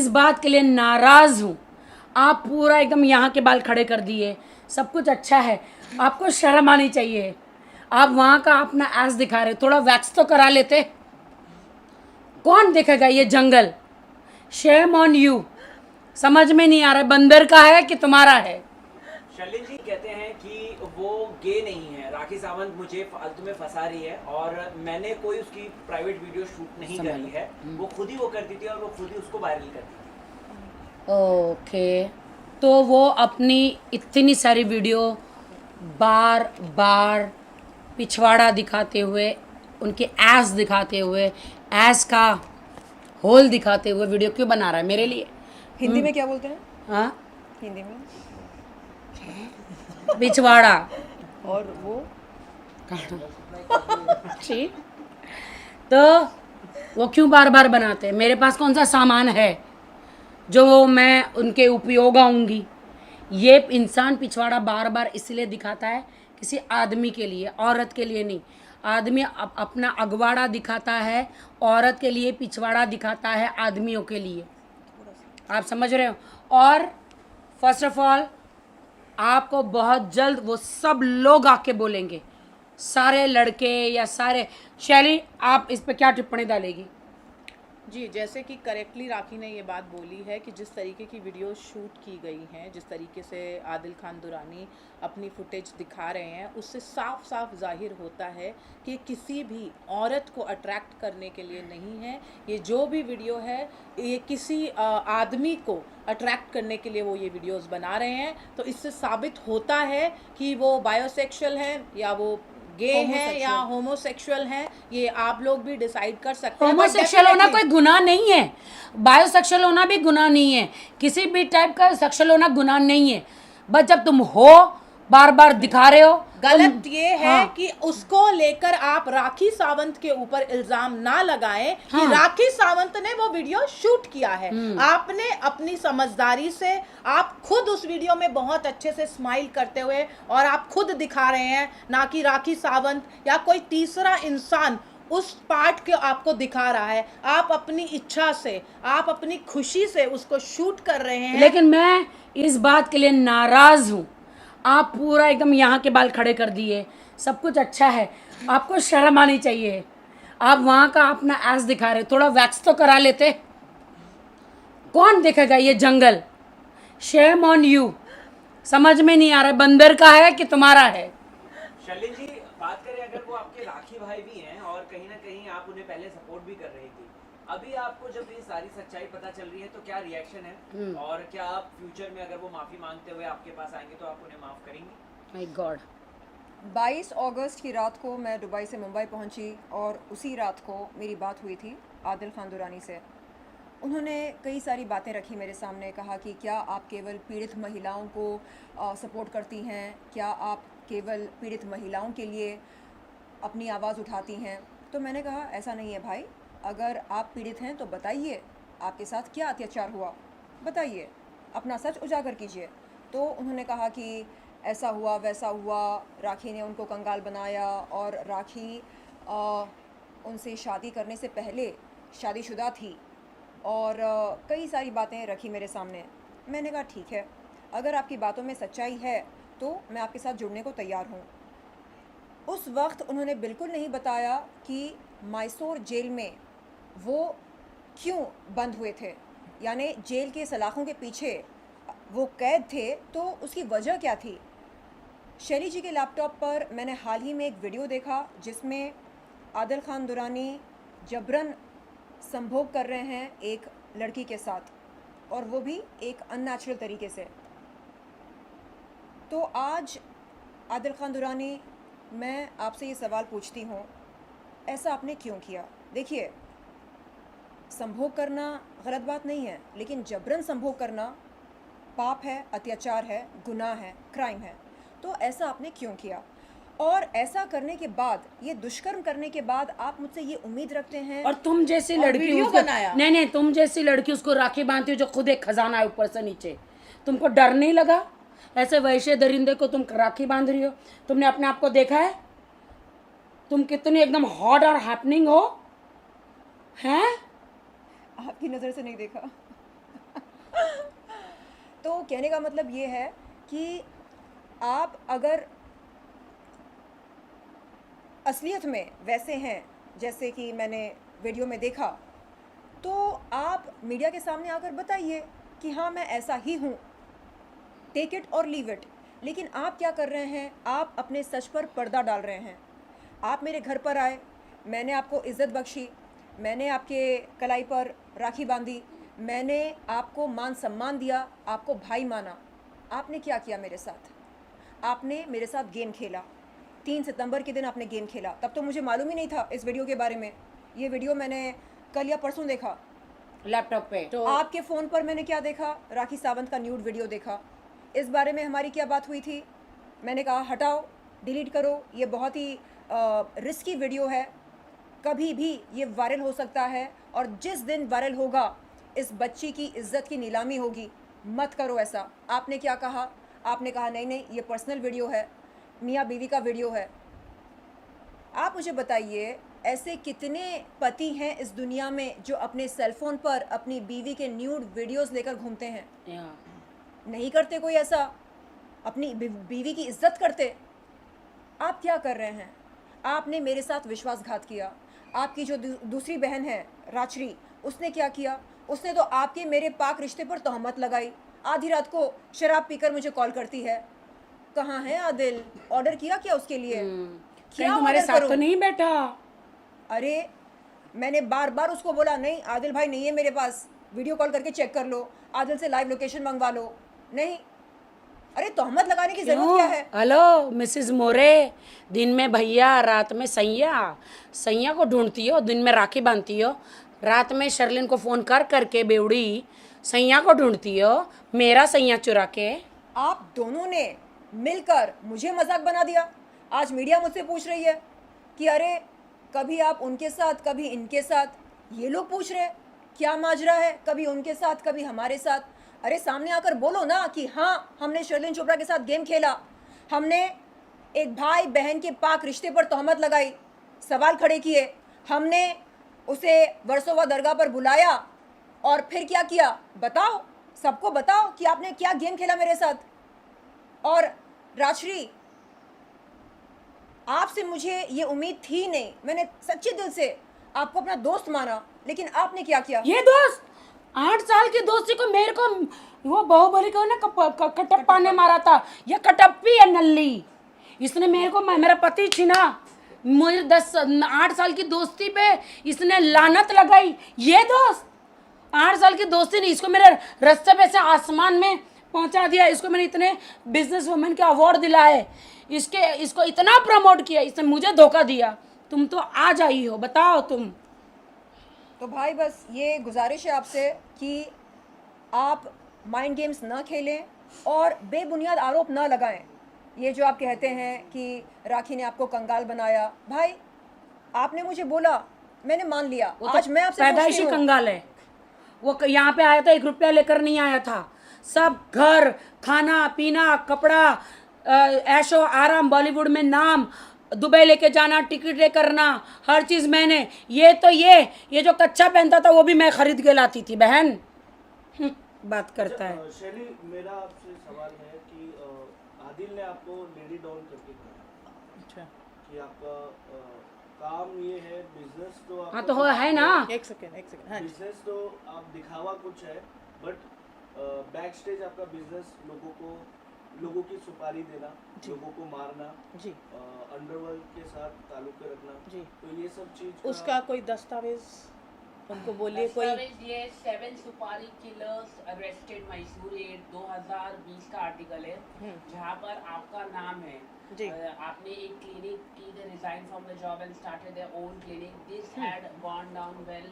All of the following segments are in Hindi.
इस बात के लिए नाराज हूँ। आप पूरा एकदम यहाँ के बाल खड़े कर दिए, सब कुछ अच्छा है, आपको शर्म आनी चाहिए। आप वहाँ का अपना एस दिखा रहे, थोड़ा वैक्स तो करा लेते। कौन देखेगा ये जंगल? Shame on you. समझ में नहीं आ रहा बंदर का है कि तुम्हारा है। शर्लिन जी कहते हैं कि वो गे नहीं है, राखी सावंत मुझे फालतू में फंसा रही है और मैंने कोई उसकी प्राइवेट वीडियो शूट नहीं करी है, वो खुद ही वो करती थी और वो खुद ही उसको वायरल करती थी। ओके, तो वो अपनी इतनी सारी वीडियो बार बार पिछवाड़ा दिखाते हुए, उनके एस दिखाते हुए, एस का होल दिखाते हुए वीडियो क्यों बना रहा है मेरे लिए? हिंदी में क्या बोलते हैं? हाँ, हिंदी में पिछवाड़ा। और वो ठीक, तो वो क्यों बार बार बनाते हैं? मेरे पास कौन सा सामान है जो मैं उनके उपयोग आऊँगी? ये इंसान पिछवाड़ा बार बार इसलिए दिखाता है किसी आदमी के लिए, औरत के लिए नहीं। आदमी अपना अगवाड़ा दिखाता है, औरत के लिए पिछवाड़ा दिखाता है आदमियों के लिए। आप समझ रहे हो? और फर्स्ट ऑफ ऑल आपको बहुत जल्द वो सब लोग आके बोलेंगे, सारे लड़के या सारे। शैली, आप इस पे क्या टिप्पणी डालेगी? जी, जैसे कि करेक्टली राखी ने ये बात बोली है कि जिस तरीके की वीडियो शूट की गई हैं, जिस तरीके से आदिल खान दुरानी अपनी फुटेज दिखा रहे हैं, उससे साफ साफ जाहिर होता है कि किसी भी औरत को अट्रैक्ट करने के लिए नहीं है। ये जो भी वीडियो है, ये किसी आदमी को अट्रैक्ट करने के लिए वो ये वीडियोस बना रहे हैं। तो इससे साबित होता है कि वो बायोसेक्सुअल हैं या वो गे हैं या होमोसेक्सुअल हैं। ये आप लोग भी डिसाइड कर सकते हैं। होमोसेक्सुअल होना कोई गुनाह नहीं है, बायोसेक्सुअल होना भी गुनाह नहीं है, किसी भी टाइप का सेक्सुअल होना गुनाह नहीं है। बस जब तुम हो बार बार दिखा रहे हो, गलत ये है हाँ। कि उसको लेकर आप राखी सावंत के ऊपर इल्जाम ना लगाएं कि राखी सावंत ने वो वीडियो शूट किया है। आपने अपनी समझदारी से, आप खुद उस वीडियो में बहुत अच्छे से स्माइल करते हुए और आप खुद दिखा रहे हैं, ना कि राखी सावंत या कोई तीसरा इंसान उस पार्ट के आपको दिखा रहा है। आप अपनी इच्छा से, आप अपनी खुशी से उसको शूट कर रहे हैं। लेकिन मैं इस बात के लिए नाराज हूँ। आप पूरा एकदम यहाँ के बाल खड़े कर दिए, सब कुछ अच्छा है, आपको शर्म आनी चाहिए। आप वहाँ का अपना एस दिखा रहे, थोड़ा वैक्स तो करा लेते। कौन देखेगा ये जंगल? Shame on you. समझ में नहीं आ रहा बंदर का है कि तुम्हारा है। शर्लिन जी बात करें, अगर वो आपके राखी भाई भी हैं और कहीं ना कहीं आप उन्हें पहले सपोर्ट भी कर रही थी, अभी आपको जब ये सारी सच्चाई पता चल रही है तो क्या रिएक्शन है? और क्या आप फ्यूचर में अगर वो माफी मांगते हुए आपके पास आएंगे तो आप उन्हें माफ करेंगे? My God. 22 अगस्त की रात को मैं दुबई से मुंबई पहुंची और उसी रात को मेरी बात हुई थी आदिल खान दुरानी से। उन्होंने कई सारी बातें रखी मेरे सामने, कहा कि क्या आप केवल पीड़ित महिलाओं को सपोर्ट करती हैं, क्या आप केवल पीड़ित महिलाओं के लिए अपनी आवाज़ उठाती हैं। तो मैंने कहा ऐसा नहीं है भाई, अगर आप पीड़ित हैं तो बताइए आपके साथ क्या अत्याचार हुआ, बताइए, अपना सच उजागर कीजिए। तो उन्होंने कहा कि ऐसा हुआ वैसा हुआ, राखी ने उनको कंगाल बनाया और राखी उनसे शादी करने से पहले शादीशुदा थी और कई सारी बातें रखी मेरे सामने। मैंने कहा ठीक है, अगर आपकी बातों में सच्चाई है तो मैं आपके साथ जुड़ने को तैयार हूँ। उस वक्त उन्होंने बिल्कुल नहीं बताया कि मैसूर जेल में वो क्यों बंद हुए थे, यानी जेल के सलाखों के पीछे वो कैद थे, तो उसकी वजह क्या थी। शैली जी के लैपटॉप पर मैंने हाल ही में एक वीडियो देखा जिसमें आदिल खान दुरानी जबरन संभोग कर रहे हैं एक लड़की के साथ, और वो भी एक अननेचुरल तरीके से। तो आज आदिल खान दुरानी, मैं आपसे ये सवाल पूछती हूँ, ऐसा आपने क्यों किया? देखिए, संभोग करना गलत बात नहीं है, लेकिन जबरन संभोग करना पाप है, अत्याचार है, गुनाह है, क्राइम है। तो ऐसा आपने क्यों किया? और ऐसा करने के बाद, ये दुष्कर्म करने के बाद आप मुझसे ये उम्मीद रखते हैं? और तुम जैसी और लड़की वीडियो उसको बनाया। नहीं, तुम जैसी लड़की उसको राखी बांधती हो जो खुद एक खजाना है ऊपर से नीचे। तुमको डर नहीं लगा? ऐसे वैश्य दरिंदे को तुम राखी बांध रही हो। तुमने अपने आप को देखा है? तुम कितनी एकदम हॉट और हैपनिंग हो, हैं? आपकी नज़र से नहीं देखा। तो कहने का मतलब ये है कि आप अगर असलियत में वैसे हैं जैसे कि मैंने वीडियो में देखा, तो आप मीडिया के सामने आकर बताइए कि हाँ मैं ऐसा ही हूँ, टेक इट और लीव इट। लेकिन आप क्या कर रहे हैं, आप अपने सच पर पर्दा डाल रहे हैं। आप मेरे घर पर आए, मैंने आपको इज़्ज़त बख्शी, मैंने आपके कलाई पर राखी बांधी, मैंने आपको मान सम्मान दिया, आपको भाई माना। आपने क्या किया मेरे साथ? आपने मेरे साथ गेम खेला। 3 सितंबर के दिन आपने गेम खेला, तब तो मुझे मालूम ही नहीं था इस वीडियो के बारे में। ये वीडियो मैंने कल या परसों देखा लैपटॉप पे। तो आपके फ़ोन पर। मैंने क्या देखा? राखी सावंत का न्यूड वीडियो देखा। इस बारे में हमारी क्या बात हुई थी? मैंने कहा हटाओ, डिलीट करो, ये बहुत ही रिस्की वीडियो है, कभी भी ये वायरल हो सकता है, और जिस दिन वायरल होगा इस बच्ची की इज्जत की नीलामी होगी, मत करो ऐसा। आपने क्या कहा? आपने कहा नहीं नहीं ये पर्सनल वीडियो है, मियाँ बीवी का वीडियो है। आप मुझे बताइए, ऐसे कितने पति हैं इस दुनिया में जो अपने सेलफोन पर अपनी बीवी के न्यूड वीडियोस लेकर घूमते हैं? नहीं करते कोई ऐसा, अपनी बीवी की इज्जत करते। आप क्या कर रहे हैं? आपने मेरे साथ विश्वासघात किया। आपकी जो दूसरी बहन है राचरी, उसने क्या किया? उसने तो आपके मेरे पाक रिश्ते पर तहमत लगाई। आधी रात को शराब पीकर मुझे कॉल करती है। कहाँ है आदिल? ऑर्डर किया क्या उसके लिए? क्या तुम्हारे order साथ करूं? तो नहीं बैठा? अरे मैंने बार बार उसको बोला, नहीं आदिल भाई नहीं है मेरे पास, वीडियो कॉल करके चेक कर लो, आदिल से लाइव लोकेशन मंगवा लो। नहीं, अरे तहमत लगाने की जरूरत क्या है? हेलो मिसेस मोरे, दिन में भैया, रात में सैया। सैया को ढूंढती हो, दिन में राखी बांधती हो, रात में शर्लिन को फोन कर करके बेवड़ी सैया को ढूंढती हो, मेरा सैया चुरा के। आप दोनों ने मिलकर मुझे मजाक बना दिया। आज मीडिया मुझसे पूछ रही है कि अरे कभी आप उनके साथ कभी इनके साथ। ये लोग पूछ रहे हैं क्या माजरा है, कभी उनके साथ कभी हमारे साथ। अरे सामने आकर बोलो ना कि हाँ हमने शर्लिन चोपड़ा के साथ गेम खेला, हमने एक भाई बहन के पाक रिश्ते पर तहमत लगाई, सवाल खड़े किए, हमने उसे वर्सोवा दरगाह पर बुलाया, और फिर क्या किया? बताओ, सबको बताओ कि आपने क्या गेम खेला मेरे साथ। और राजश्री, आपसे मुझे ये उम्मीद थी नहीं, मैंने सच्चे दिल से आपको अपना दोस्त माना, लेकिन आपने क्या किया? ये दोस्त 8 साल की दोस्ती को मेरे को वो बाहुबली को ना कटप्पा ने मारा था। ये कटप्पी है नल्ली, इसने मेरे को मेरा पति छीना। मुझे 8 साल की दोस्ती पे इसने लानत लगाई। ये दोस्त 8 साल की दोस्ती नहीं, इसको मेरे रास्ते पे से आसमान में पहुंचा दिया। इसको मैंने इतने बिजनेस वुमेन के अवार्ड दिलाए, इसको इतना प्रमोट किया, इसने मुझे धोखा दिया। तुम तो आ जाई हो, बताओ तुम। तो भाई बस ये गुजारिश है आपसे कि आप माइंड गेम्स ना खेलें और बेबुनियाद आरोप ना लगाएं। ये जो आप कहते हैं कि राखी ने आपको कंगाल बनाया, भाई आपने मुझे बोला, मैंने मान लिया। आज मैं आपसे पैदाइशी कंगाल है वो। यहाँ पे आया था, 1 रुपया लेकर नहीं आया था। सब घर, खाना पीना, कपड़ा, ऐशो आराम, बॉलीवुड में नाम, दुबई लेके जाना, टिकट लेकर ना, हर चीज़ मैंने। ये जो कच्चा पहनता था वो भी मैं खरीद के लाती थी बहन। बात करता है। शैली, मेरा आपसे सवाल है कि आदिल ने आपको लेडी डॉन करके कहा। अच्छा, कि आपका काम ये है, बिजनेस तो हाँ तो है ना। एक सेकेंड हाँ जी। बिजनेस तो आप दिखावा कुछ है, बट बैक स्टेज आपका बिजनेस लोगों की सुपारी देना, लोगों को मारना जी, अंडरवर्ल्ड के साथ ताल्लुक रखना जी। तो ये सब चीज उसका कोई दस्तावेज उनको बोलिए कोई। ये 7 सुपारी किलर्स अरेस्टेड मैसूर 2020 का आर्टिकल है, जहाँ पर आपका नाम है। जी। आपने एक क्लिनिक की, they resign from the job and started their own clinic. This had gone down well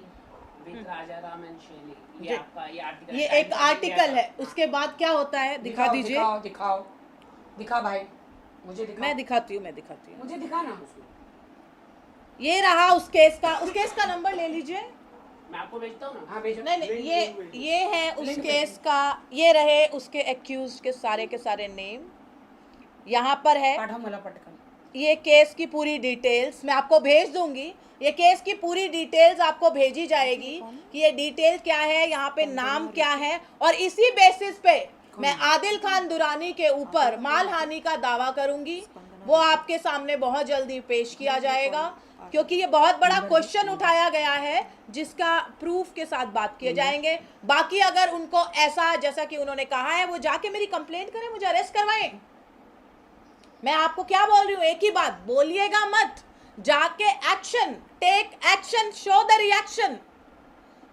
with Raja Ram and Shaili. ये आपका ये आर्टिकल, ये एक आर्टिकल है। उसके बाद क्या होता है, दिखा दीजिए। दिखा भाई, मुझे दिखा। मैं दिखाती हूँ मुझे दिखा ना। ये रहा उस केस का नंबर ले लीजिए। मैं आपको भेजता हूँ ना। हाँ भेजो। नहीं, ये है उस केस का। ये रहे उसके एक्यूज के सारे नेम यहाँ पर है। पाठा मला पटकन ये केस की पूरी डिटेल्स मैं आपको भेज दूंगी। ये केस की पूरी डिटेल्स आपको भेजी जाएगी कि ये डिटेल क्या है, यहाँ पे नाम क्या है, और इसी बेसिस पे मैं आदिल खान दुरानी के ऊपर मालहानि का दावा करूंगी। वो आपके सामने बहुत जल्दी पेश किया जाएगा, क्योंकि ये बहुत बड़ा क्वेश्चन उठाया गया है जिसका प्रूफ के साथ बात किए जाएंगे। बाकी अगर उनको ऐसा जैसा कि उन्होंने कहा है, वो जाके मेरी कंप्लेंट करें, मुझे अरेस्ट करवाएं। मैं आपको क्या बोल रही हूँ, एक ही बात, बोलिएगा मत, जाके action, take action, show the reaction.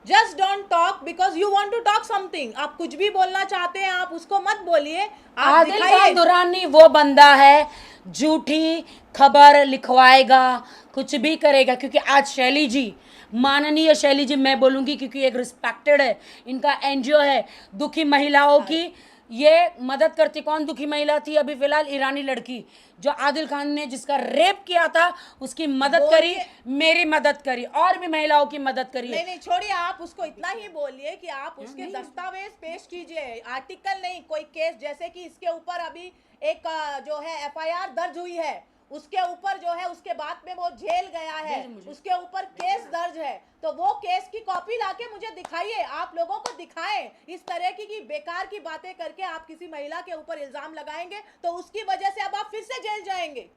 Just don't talk because you want to talk something. आप कुछ भी बोलना चाहते हैं, आप उसको मत बोलिए, आप आदिल दिखाइए। खान दुरानी वो बंदा है झूठी खबर लिखवाएगा, कुछ भी करेगा। क्योंकि आज शैली जी, माननीय शैली जी मैं बोलूँगी क्योंकि एक रिस्पेक्टेड है, इनका एनजीओ है दुखी महिलाओं की, ये मदद करती। कौन दुखी महिला थी अभी फिलहाल? ईरानी लड़की जो आदिल खान ने जिसका रेप किया था, उसकी मदद करी, मेरी मदद करी, और भी महिलाओं की मदद करी। नहीं नहीं छोड़िए, आप उसको इतना ही बोलिए कि आप उसके दस्तावेज पेश कीजिए, आर्टिकल नहीं, कोई केस। जैसे कि इसके ऊपर अभी एक जो है एफआईआर दर्ज हुई है, उसके ऊपर जो है उसके बाद में वो जेल गया है, उसके ऊपर केस दर्ज है, तो वो केस की कॉपी लाके मुझे दिखाइए, आप लोगों को दिखाएं। इस तरह की बेकार की बातें करके आप किसी महिला के ऊपर इल्जाम लगाएंगे तो उसकी वजह से अब आप फिर से जेल जाएंगे।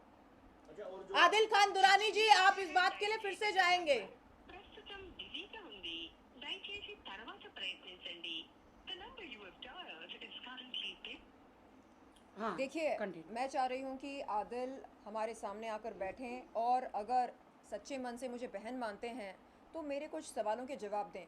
आदिल खान दुरानी जी, आप इस बात के लिए फिर से जाएंगे। ప్రస్తుతం బిజీగా ఉంది, దయచేసి తర్వాత ప్రయత్నించండి। The number you have dialed is currently busy. हाँ, देखिए, continue। मैं चाह रही हूँ कि आदिल हमारे सामने आकर बैठें और अगर सच्चे मन से मुझे बहन मानते हैं तो मेरे कुछ सवालों के जवाब दें।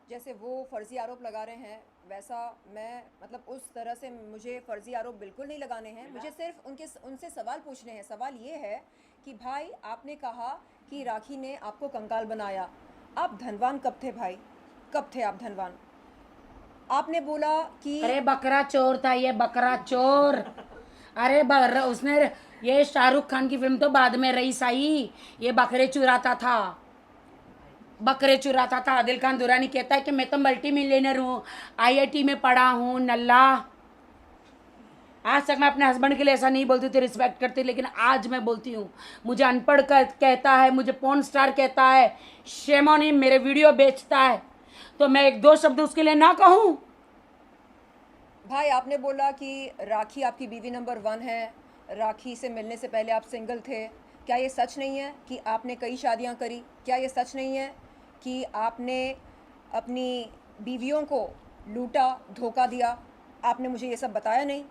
जैसे वो फ़र्ज़ी आरोप लगा रहे हैं, वैसा मैं मतलब उस तरह से मुझे फ़र्ज़ी आरोप बिल्कुल नहीं लगाने हैं। मुझे सिर्फ उनसे सवाल पूछने हैं। सवाल ये है कि भाई, आपने कहा कि राखी ने आपको कंकाल बनाया, आप धनवान कब थे भाई? कब थे आप धनवान? आपने बोला कि अरे बकरा चोर था ये, बकरा चोर। अरे उसने, ये शाहरुख खान की फिल्म तो बाद में रईस आई, ये बकरे चुराता था, बकरे चुराता था। आदिल खान दुरानी कहता है कि मैं तो मल्टी मिलियनर हूँ, आईआईटी में पढ़ा हूँ, नल्ला। आज तक मैं अपने हस्बैंड के लिए ऐसा नहीं बोलती थी, रिस्पेक्ट करती, लेकिन आज मैं बोलती हूँ। मुझे अनपढ़ कहता है, मुझे पॉर्न स्टार कहता है, शेम ऑन हिम, मेरे वीडियो बेचता है, तो मैं एक दो शब्द उसके लिए ना कहूँ? भाई, आपने बोला कि राखी आपकी बीवी नंबर 1 है, राखी से मिलने से पहले आप सिंगल थे। क्या ये सच नहीं है कि आपने कई शादियां करी? क्या ये सच नहीं है कि आपने अपनी बीवियों को लूटा, धोखा दिया? आपने मुझे ये सब बताया नहीं।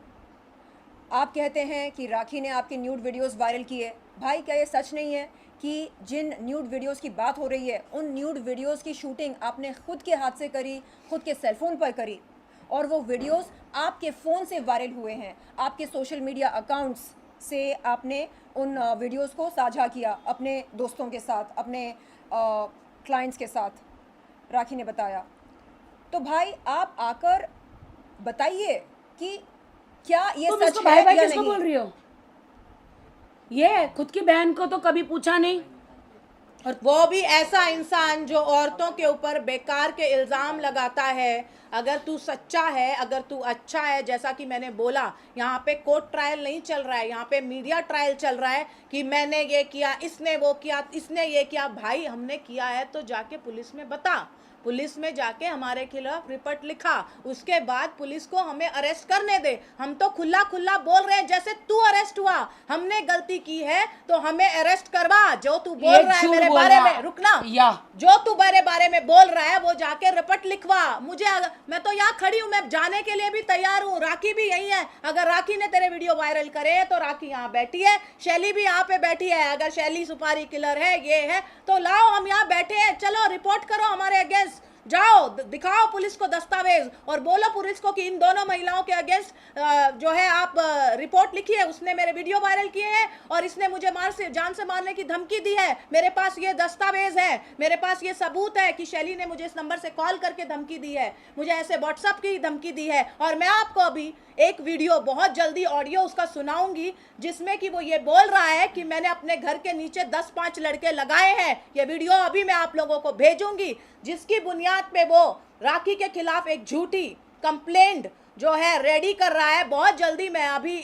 आप कहते हैं कि राखी ने आपके न्यूड वीडियोस वायरल किए। भाई, क्या ये सच नहीं है कि जिन न्यूड वीडियोस की बात हो रही है, उन न्यूड वीडियोस की शूटिंग आपने खुद के हाथ से करी, खुद के सेलफोन पर करी, और वो वीडियोस आपके फ़ोन से वायरल हुए हैं? आपके सोशल मीडिया अकाउंट्स से आपने उन वीडियोस को साझा किया अपने दोस्तों के साथ, अपने क्लाइंट्स के साथ, राखी ने बताया। तो भाई, आप आकर बताइए कि क्या ये तुम सच इसको है भाई भाई या किसको नहीं? बोल रही हो? ये खुद की बहन को तो कभी पूछा नहीं। और वो भी ऐसा इंसान जो औरतों के ऊपर बेकार के इल्ज़ाम लगाता है। अगर तू सच्चा है, अगर तू अच्छा है, जैसा कि मैंने बोला, यहाँ पे कोर्ट ट्रायल नहीं चल रहा है, यहाँ पे मीडिया ट्रायल चल रहा है कि मैंने ये किया, इसने वो किया, इसने ये किया। भाई, हमने किया है तो जाके पुलिस में बता, पुलिस में जाके हमारे खिलाफ रिपोर्ट लिखा, उसके बाद पुलिस को हमें अरेस्ट करने दे। हम तो खुला खुला बोल रहे हैं, जैसे तू अरेस्ट हुआ, हमने गलती की है तो हमें अरेस्ट करवा। जो तू बोल रहा है मेरे बारे में, रुकना, जो तू मेरे बारे में बोल रहा है वो जाके रिपोर्ट लिखवा। मुझे मैं तो यहाँ खड़ी हूँ, मैं जाने के लिए भी तैयार हूँ। राखी भी यही है, अगर राखी ने तेरे वीडियो वायरल करे तो राखी यहाँ बैठी है, शैली भी यहाँ पे बैठी है। अगर शैली सुपारी किलर है, ये है, तो लाओ, हम यहाँ बैठे हैं, चलो रिपोर्ट करो हमारे अगेंस्ट, जाओ दिखाओ पुलिस को दस्तावेज और बोलो पुलिस को कि इन दोनों महिलाओं के अगेंस्ट जो है आप रिपोर्ट लिखी है, उसने मेरे वीडियो वायरल किए हैं और इसने मुझे जान से मारने की धमकी दी है। मेरे पास ये दस्तावेज है, मेरे पास ये सबूत है कि शैली ने मुझे इस नंबर से कॉल करके धमकी दी है, मुझे ऐसे व्हाट्सएप की धमकी दी है। और मैं आपको अभी एक वीडियो, बहुत जल्दी ऑडियो उसका सुनाऊंगी, जिसमें कि वो ये बोल रहा है कि मैंने अपने घर के नीचे 10-5 लड़के लगाए हैं। ये वीडियो अभी मैं आप लोगों को भेजूंगी, जिसकी बुनियाद पे वो राखी के खिलाफ एक झूठी कंप्लेंट जो है रेडी कर रहा है। बहुत जल्दी मैं अभी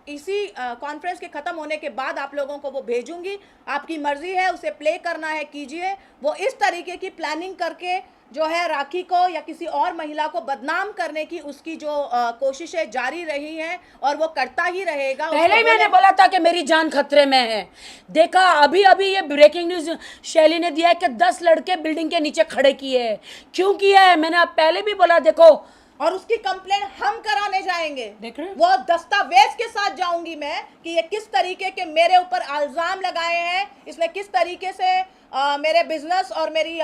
इसी कॉन्फ्रेंस के ख़त्म होने के बाद आप लोगों को वो भेजूंगी। आपकी मर्जी है, उसे प्ले करना है कीजिए। वो इस तरीके की प्लानिंग करके जो है राखी को या किसी और महिला को बदनाम करने की उसकी जो कोशिशें जारी रही हैं और वो करता ही रहेगा। पहले ही उसको मैंने बोला था कि मेरी जान खतरे में है। देखा अभी अभी ये ब्रेकिंग न्यूज शैली ने दिया है कि 10 लड़के बिल्डिंग के नीचे खड़े किए हैं। क्यों किया है? मैंने आप पहले भी बोला। देखो, और उसकी कंप्लेंट हम कराने जाएंगे। देख रहे हैं? वो दस्तावेज के साथ जाऊंगी मैं कि ये किस तरीके के मेरे ऊपर इल्जाम लगाए हैं, इसने किस तरीके से मेरे बिजनेस और मेरी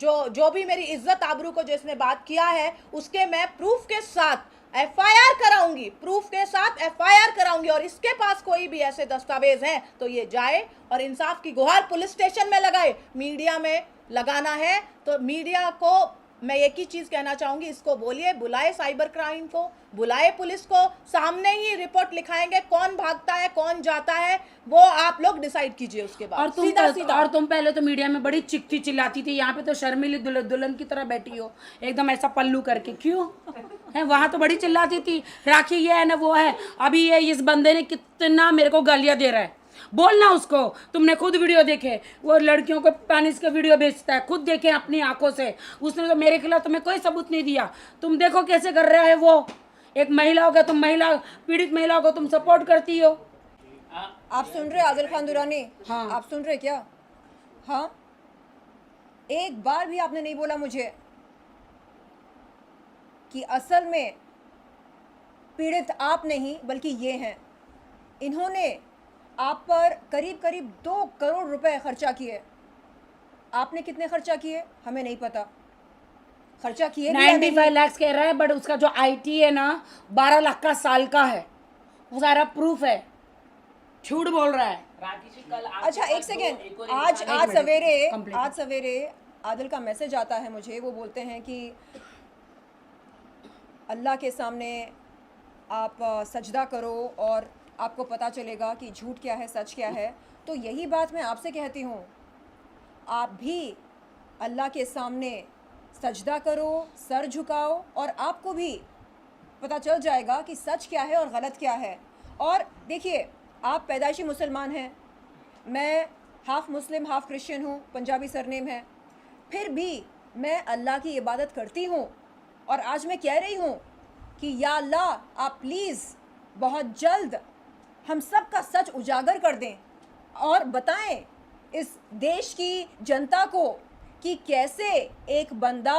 जो भी मेरी इज्जत आबरू को जिसने बात किया है उसके मैं प्रूफ के साथ एफआईआर कराऊंगी, प्रूफ के साथ एफआईआर कराऊंगी। और इसके पास कोई भी ऐसे दस्तावेज हैं तो ये जाए और इंसाफ की गुहार पुलिस स्टेशन में लगाए। मीडिया में लगाना है तो मीडिया को मैं एक ही चीज कहना चाहूंगी, इसको बोलिए, बुलाए साइबर क्राइम को, बुलाए पुलिस को, सामने ही रिपोर्ट लिखाएंगे। कौन भागता है कौन जाता है वो आप लोग डिसाइड कीजिए उसके बाद। और तुम पहले तो मीडिया में बड़ी चिकती चिल्लाती थी। यहाँ पे तो शर्मिली दुल्हन की तरह बैठी हो, एकदम ऐसा पल्लू करके। क्यों है? वहां तो बड़ी चिल्लाती थी राखी ये है ना वो है। अभी ये इस बंदे ने कितना मेरे को गालियां दे रहा है। बोलना उसको, तुमने खुद वीडियो देखे, वो लड़कियों को पेनिस का वीडियो बेचता है, खुद देखे अपनी आंखों से। उसने तो मेरे खिलाफ तुम्हें कोई सबूत नहीं दिया। तुम देखो कैसे कर रहा है वो। एक महिला हो गया, तुम महिला पीड़ित महिला को तुम सपोर्ट करती हो। आप सुन रहे आदिल खान दुरानी? हाँ। आप सुन रहे क्या? हाँ, एक बार भी आपने नहीं बोला मुझे कि असल में पीड़ित आप नहीं बल्कि ये हैं। इन्होंने आप पर करीब करीब 2 करोड़ रुपए खर्चा किए। आपने कितने खर्चा किए हमें नहीं पता। खर्चा किए 95 लाख कह रहा है, बट उसका जो आईटी है ना 12 लाख का साल का है। वो सारा प्रूफ है, झूठ बोल रहा है। राखी जी कल अच्छा एक सेकेंड, आज सवेरे आदिल का मैसेज आता है मुझे। वो बोलते हैं कि अल्लाह के सामने आप सजदा करो और आपको पता चलेगा कि झूठ क्या है सच क्या है। तो यही बात मैं आपसे कहती हूँ, आप भी अल्लाह के सामने सजदा करो, सर झुकाओ और आपको भी पता चल जाएगा कि सच क्या है और गलत क्या है। और देखिए, आप पैदाइशी मुसलमान हैं, मैं हाफ मुस्लिम हाफ क्रिश्चियन हूँ, पंजाबी सरनेम है, फिर भी मैं अल्लाह की इबादत करती हूँ। और आज मैं कह रही हूँ कि या अल्लाह आप प्लीज़ बहुत जल्द हम सब का सच उजागर कर दें और बताएं इस देश की जनता को कि कैसे एक बंदा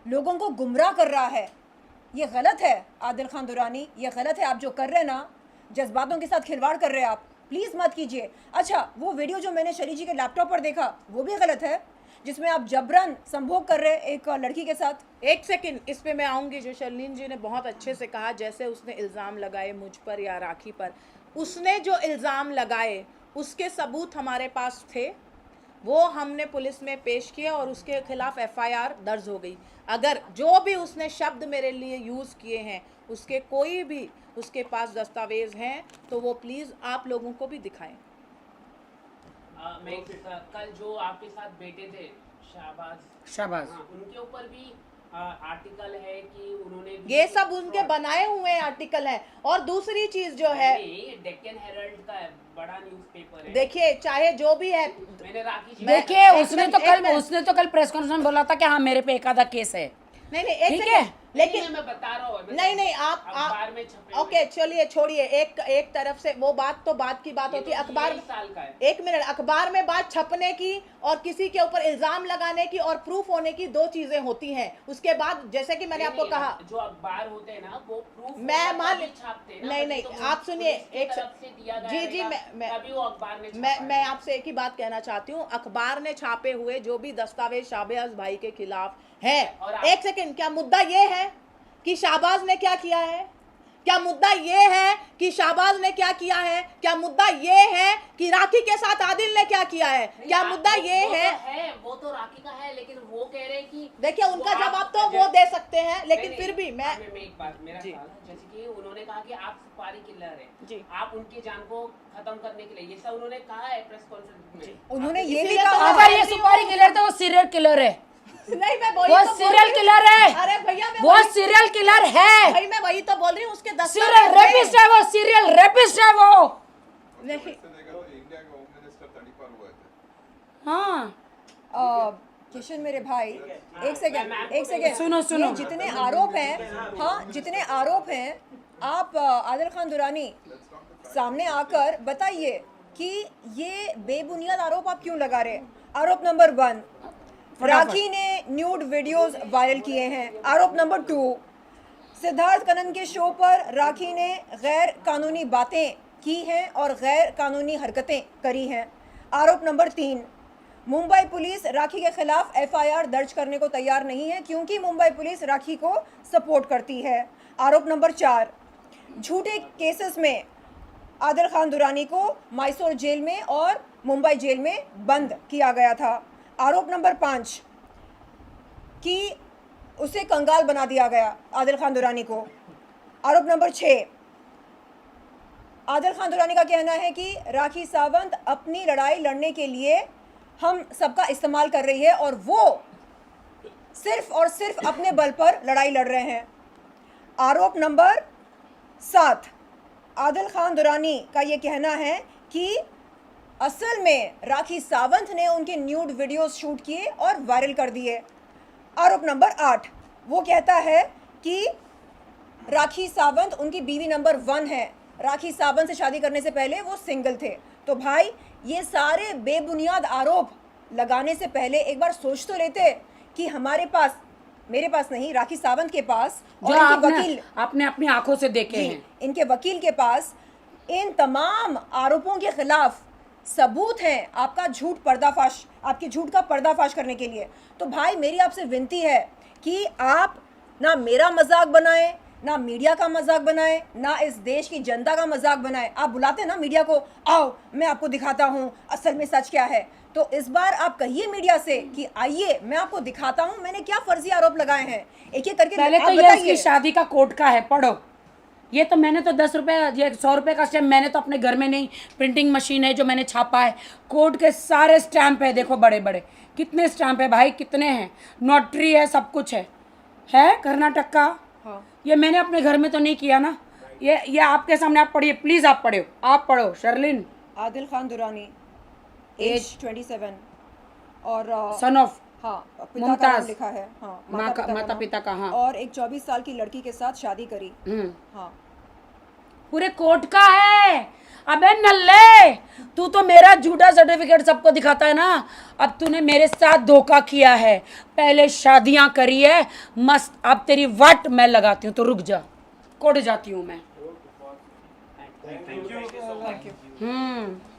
लोगों को गुमराह कर रहा है। ये गलत है आदिल खान दुरानी, ये गलत है। आप जो कर रहे हैं ना, जज्बातों के साथ खिलवाड़ कर रहे हैं आप, प्लीज़ मत कीजिए। अच्छा, वो वीडियो जो मैंने शरी जी के लैपटॉप पर देखा वो भी गलत है, जिसमें आप जबरन संभोग कर रहे एक लड़की के साथ। एक सेकंड, इस पे मैं आऊँगी। जो शर्लीन जी ने बहुत अच्छे से कहा, जैसे उसने इल्ज़ाम लगाए मुझ पर या राखी पर, उसने जो इल्ज़ाम लगाए उसके सबूत हमारे पास थे, वो हमने पुलिस में पेश किए और उसके खिलाफ एफआईआर दर्ज हो गई। अगर जो भी उसने शब्द मेरे लिए यूज़ किए हैं उसके कोई भी उसके पास दस्तावेज हैं तो वो प्लीज़ आप लोगों को भी दिखाएं। मैं कल जो आपके साथ बैठे थे शाबाश, हाँ, उनके ऊपर भी आर्टिकल है कि उन्होंने ये सब उनके बनाए हुए आर्टिकल हैं। और दूसरी चीज जो है, डेक्कन हेरल्ड का बड़ा न्यूज़पेपर है। देखिए चाहे जो भी है, मैंने राखी जी देखिए उसने तो कल प्रेस कॉन्फ्रेंस में बोला था कि हाँ मेरे पे एक आधा केस है। नहीं एक ठीक सेकंड, है, लेकिन मैं बता रहा हूँ नहीं आप अखबार में छपे ओके चलिए छोड़िए। एक तरफ से वो बात तो बात की बात होती है। अखबार साल का है। एक मिनट, अखबार में बात छपने की और किसी के ऊपर इल्जाम लगाने की और प्रूफ होने की दो चीजें होती हैं। उसके बाद जैसे कि मैंने आपको कहा, जो अखबार होते हैं ना वो प्रूफ मैं मान छापते हैं। नहीं आप सुनिए एक जी मैं आपसे एक ही बात कहना चाहती हूँ। अखबार ने छापे हुए जो भी दस्तावेज शाहबाज भाई के खिलाफ है, एक सेकंड, क्या मुद्दा ये है कि शाहबाज ने क्या किया है? क्या मुद्दा ये है कि शाहबाज ने क्या किया है? क्या मुद्दा ये है कि राखी के साथ आदिल ने क्या किया है? क्या मुद्दा ये है? वो तो राखी का है, लेकिन वो कह रहे हैं कि देखिए उनका जवाब तो वो दे सकते हैं, लेकिन फिर भी मैं एक बात, मेरा सवाल है, जैसे कि उन्होंने कहा कि आप सुपारी किलर है जी, आप उनकी जान को खत्म करने के लिए, ये सब उन्होंने कहा है प्रेस कॉन्फ्रेंस में। उन्होंने ये भी इसीलिए तो कहा, अगर ये सुपारी किलर था वो सीरियल किलर है। नहीं मैं वही वो तो बोल सीरियल रही हूँ। किलर है, अरे भैया मैं वो वही- सीरियल किलर है, भाई मैं वही तो बोल रही हूँ, उसके 10 सीरियल रेपिस्ट है, वो सीरियल रेपिस्ट है वो। नहीं इंडिया के होम मिनिस्टर 30 पर हुए थे। हाँ किशन मेरे भाई, एक सेकेंड सुनो, सुनो। ये जितने आरोप हैं, हाँ जितने आरोप हैं, आप आदिल खान दुरानी सामने आकर बताइए कि ये बेबुनियाद आरोप आप क्यों लगा रहे हैं। आरोप नंबर 1, राखी ने न्यूड वीडियोस वायरल किए हैं। आरोप नंबर 2, सिद्धार्थ कनन के शो पर राखी ने गैर कानूनी बातें की हैं और गैर कानूनी हरकतें करी हैं। आरोप नंबर 3, मुंबई पुलिस राखी के खिलाफ एफआईआर दर्ज करने को तैयार नहीं है क्योंकि मुंबई पुलिस राखी को सपोर्ट करती है। आरोप नंबर 4, झूठे केसेस में आदिल खान दुरानी को मैसूर जेल में और मुंबई जेल में बंद किया गया था। आरोप नंबर 5, कि उसे कंगाल बना दिया गया आदिल खान दुरानी को। आरोप नंबर 6, आदिल खान दुरानी का कहना है कि राखी सावंत अपनी लड़ाई लड़ने के लिए हम सबका इस्तेमाल कर रही है और वो सिर्फ और सिर्फ अपने बल पर लड़ाई लड़ रहे हैं। आरोप नंबर 7, आदिल खान दुरानी का ये कहना है कि असल में राखी सावंत ने उनके न्यूड वीडियोस शूट किए और वायरल कर दिए। आरोप नंबर 8, वो कहता है कि राखी सावंत उनकी बीवी नंबर 1 है, राखी सावंत से शादी करने से पहले वो सिंगल थे। तो भाई ये सारे बेबुनियाद आरोप लगाने से पहले एक बार सोच तो लेते कि हमारे पास, मेरे पास नहीं, राखी सावंत के पास जो और इनके वकील, आपने अपनी आंखों से देखे जी, हैं। इनके वकील के पास इन तमाम आरोपों के खिलाफ सबूत हैं आपका झूठ पर्दाफाश, आपके झूठ का पर्दाफाश करने के लिए। तो भाई मेरी आपसे विनती है कि आप ना मेरा मजाक बनाएं, ना मीडिया का मजाक बनाएं, ना इस देश की जनता का मजाक बनाएं। आप बुलाते हैं ना मीडिया को, आओ मैं आपको दिखाता हूं असल में सच क्या है। तो इस बार आप कहिए मीडिया से कि आइए मैं आपको दिखाता हूं मैंने क्या फर्जी आरोप लगाए हैं, एक एक करके पहले आप तो ये बताइए। इसकी शादी का कोर्ट का है, पढ़ो। ये तो मैंने तो 10 रुपये, ये 100 रुपये का स्टैम्प मैंने तो अपने घर में नहीं, प्रिंटिंग मशीन है जो मैंने छापा है। कोर्ट के सारे स्टैम्प है, देखो बड़े बड़े कितने स्टैम्प है भाई, कितने हैं, नोटरी है, सब कुछ है कर्नाटक का। हाँ। ये मैंने अपने घर में तो नहीं किया ना, ये आपके सामने आप पढ़िए प्लीज़, आप पढ़ो, आप पढ़ो शर्लिन। आदिल खान दुरानी, एज 27 और सन ऑफ हाँ पिता का मुमताज। नाम लिखा है, हाँ माता नाम। पिता का, हाँ। और एक 24 साल की लड़की के साथ शादी करी। हाँ पूरे कोर्ट का है। अबे नल्ले, तू तो मेरा झूठा सर्टिफिकेट सबको दिखाता है ना। अब तूने मेरे साथ धोखा किया है, पहले शादियां करी है मस्त, अब तेरी वाट मैं लगाती हूँ, तो रुक जा, कोर्ट जाती हूँ मैं। Thank you so much.